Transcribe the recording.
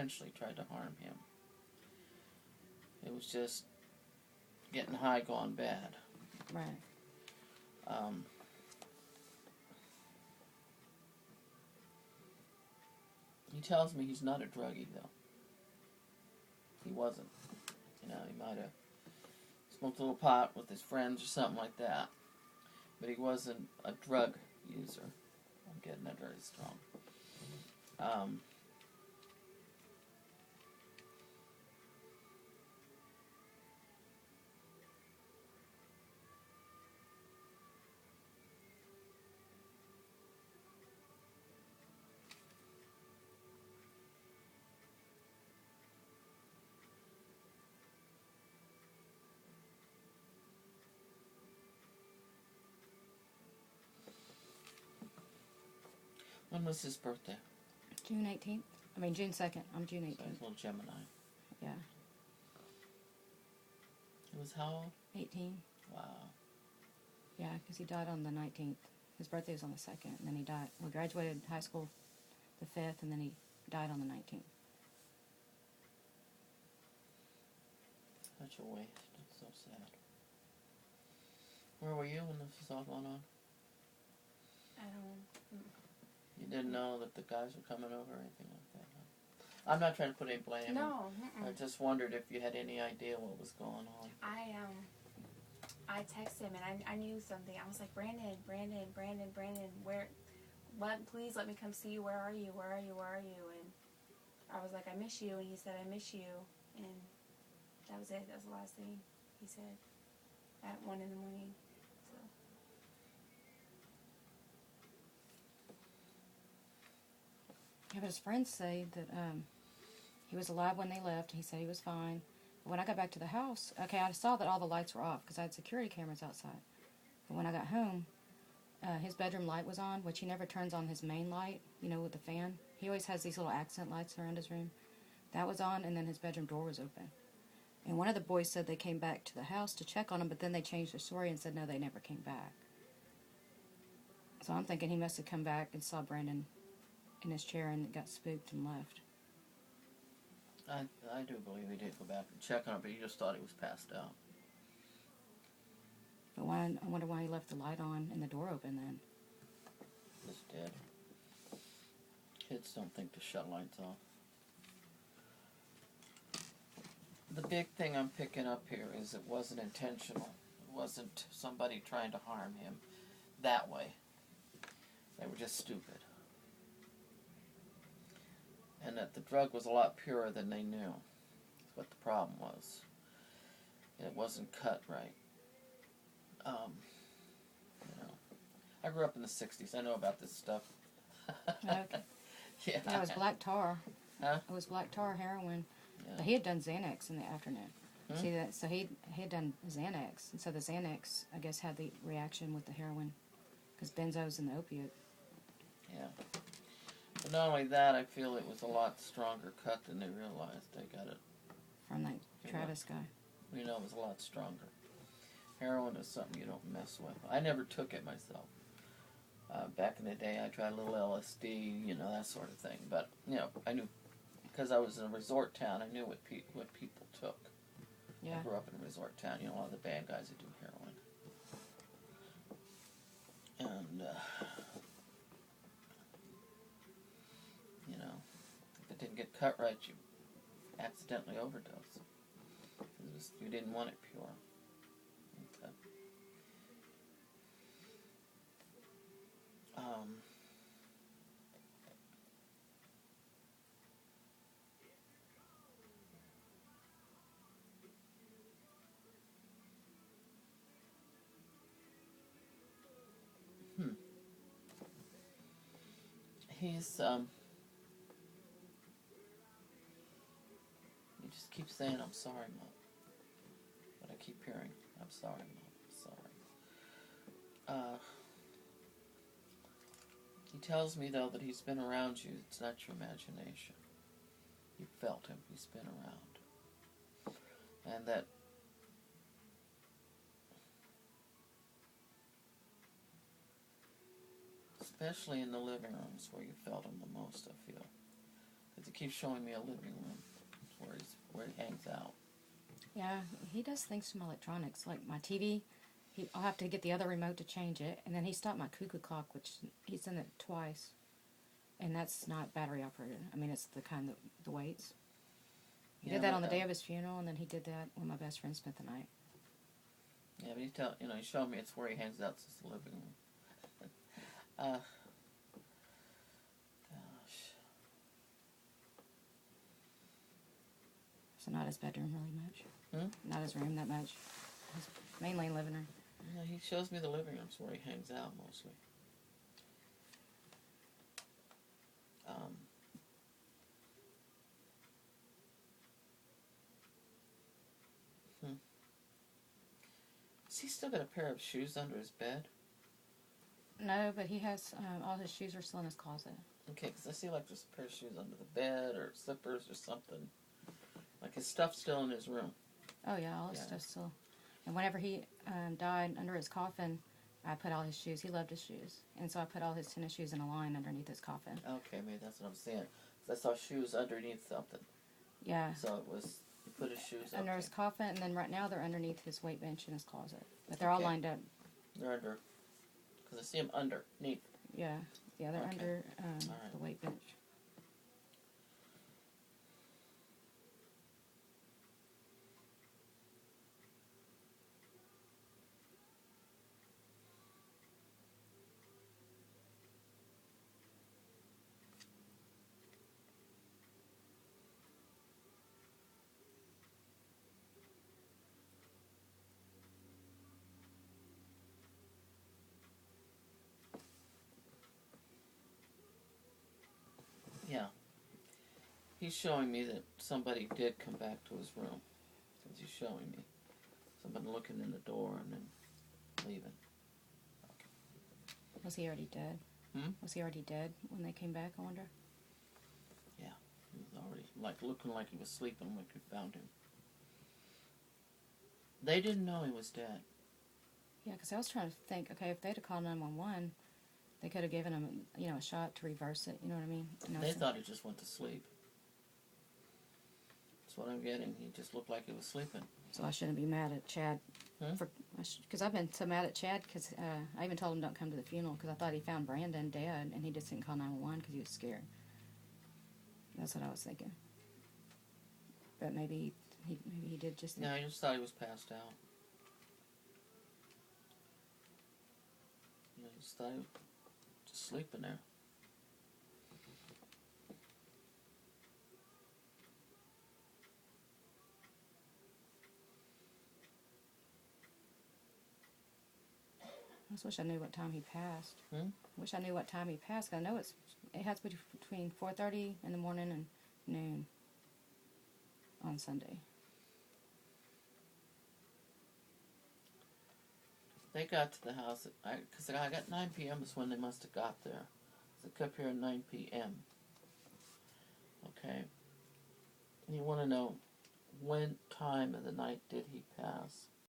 intentionally tried to harm him. It was just getting high gone bad. Right. He tells me he's not a druggie, though. He wasn't. You know, he might have smoked a little pot with his friends or something like that. But he wasn't a drug user. I'm getting that very strong. When was his birthday? June 18th. I mean, June 2nd. I'm June 18th. So he's a little Gemini. Yeah. He was how old? 18. Wow. Yeah, because he died on the 19th. His birthday was on the 2nd, and then he died. We graduated high school the 5th, and then he died on the 19th. Such a waste. It's so sad. Where were you when this was all going on? At home. You didn't know that the guys were coming over or anything like that? Huh? I'm not trying to put any blame. No. I just wondered if you had any idea what was going on. I texted him and I knew something. I was like, Brandon, please let me come see you. Where are you? And I was like, I miss you. And he said, I miss you. And that was it. That was the last thing he said at 1 in the morning. So. Yeah, but his friends say that he was alive when they left. He said he was fine. But when I got back to the house, okay, I saw that all the lights were off because I had security cameras outside. But when I got home, his bedroom light was on, which he never turns on his main light, you know, with the fan. He always has these little accent lights around his room. That was on, and then his bedroom door was open. And one of the boys said they came back to the house to check on him, but then they changed their story and said no, they never came back. So I'm thinking he must have come back and saw Brandon in his chair and got spooked and left. I do believe he did go back and check on him, but he just thought he was passed out. But I wonder why he left the light on and the door open then. He's dead. Kids don't think to shut lights off. The big thing I'm picking up here is it wasn't intentional. It wasn't somebody trying to harm him that way. They were just stupid. And that the drug was a lot purer than they knew. That's what the problem was. It wasn't cut right. You know, I grew up in the 60s. I know about this stuff. Okay. Yeah. Yeah, it was black tar. Huh? It was black tar heroin. Yeah. But he had done Xanax in the afternoon. Hmm? See that? So he had done Xanax, and so the Xanax, I guess, had the reaction with the heroin, because benzo's and the opiate. Yeah. But not only that, I feel it was a lot stronger cut than they realized. They got it. From that Travis guy. You know, it was a lot stronger. Heroin is something you don't mess with. I never took it myself. Back in the day, I tried a little LSD, you know, that sort of thing. But, you know, I knew, because I was in a resort town, I knew what people took. Yeah. I grew up in a resort town. You know, a lot of the bad guys that do heroin. And, you know, if it didn't get cut right, you accidentally overdose. You didn't want it pure. Okay. He's, he just keeps saying, I'm sorry, Mom. But I keep hearing, I'm sorry, Mom, I'm sorry. He tells me, though, that he's been around you. It's not your imagination. You felt him. He's been around. And that especially in the living rooms where you felt him the most, I feel. Because he keeps showing me a living room where he hangs out. Yeah, he does things from electronics, like my TV. I'll have to get the other remote to change it, and then he stopped my cuckoo clock, which he's done it twice, and that's not battery operated. I mean, it's the kind that the weights. He Yeah, did that but, on the day of his funeral, and then he did that when my best friend spent the night. Yeah, but he showed me it's where he hangs out. It's the living room. Gosh. So not his bedroom really much. Not his room that much. His mainly living room. Yeah, he shows me the living room's where he hangs out mostly. Has he still got a pair of shoes under his bed? No, but he has all his shoes are still in his closet. Okay, because I see like there's a pair of shoes under the bed or slippers or something. Like his stuff's still in his room. Oh yeah, all his stuff's still. And whenever he died, under his coffin, I put all his shoes. He loved his shoes, and so I put all his tennis shoes in a line underneath his coffin. Okay, maybe that's what I'm saying. 'Cause I saw shoes underneath something. Yeah. So it was, he put his shoes Under his coffin, and then right now they're underneath his weight bench in his closet. But they're all lined up. They're under, because I see them underneath. Yeah, they're Okay. under Alright. the weight bench. Yeah. He's showing me that somebody did come back to his room. Since he's showing me. Somebody looking in the door and then leaving. Was he already dead? Was he already dead when they came back, I wonder? Yeah. He was already, like, looking like he was sleeping when we found him. They didn't know he was dead. Yeah, because I was trying to think, okay, if they'd have called 911, they could have given him, a shot to reverse it. You know what I mean? They thought he just went to sleep. That's what I'm getting. He just looked like he was sleeping. So I shouldn't be mad at Chad. Because I've been so mad at Chad because I even told him don't come to the funeral because I thought he found Brandon dead and he just didn't call 911 because he was scared. That's what I was thinking. But maybe he did just. No, I just thought he was passed out. I just thought he was just sleeping there. I just wish I knew what time he passed. Wish I knew what time he passed. 'Cause I know it has to be between 4:30 in the morning and noon on Sunday. They got to the house because I got 9 p.m. is when they must have got there. So they kept here at 9 p.m. Okay. And you want to know when time of the night did he pass?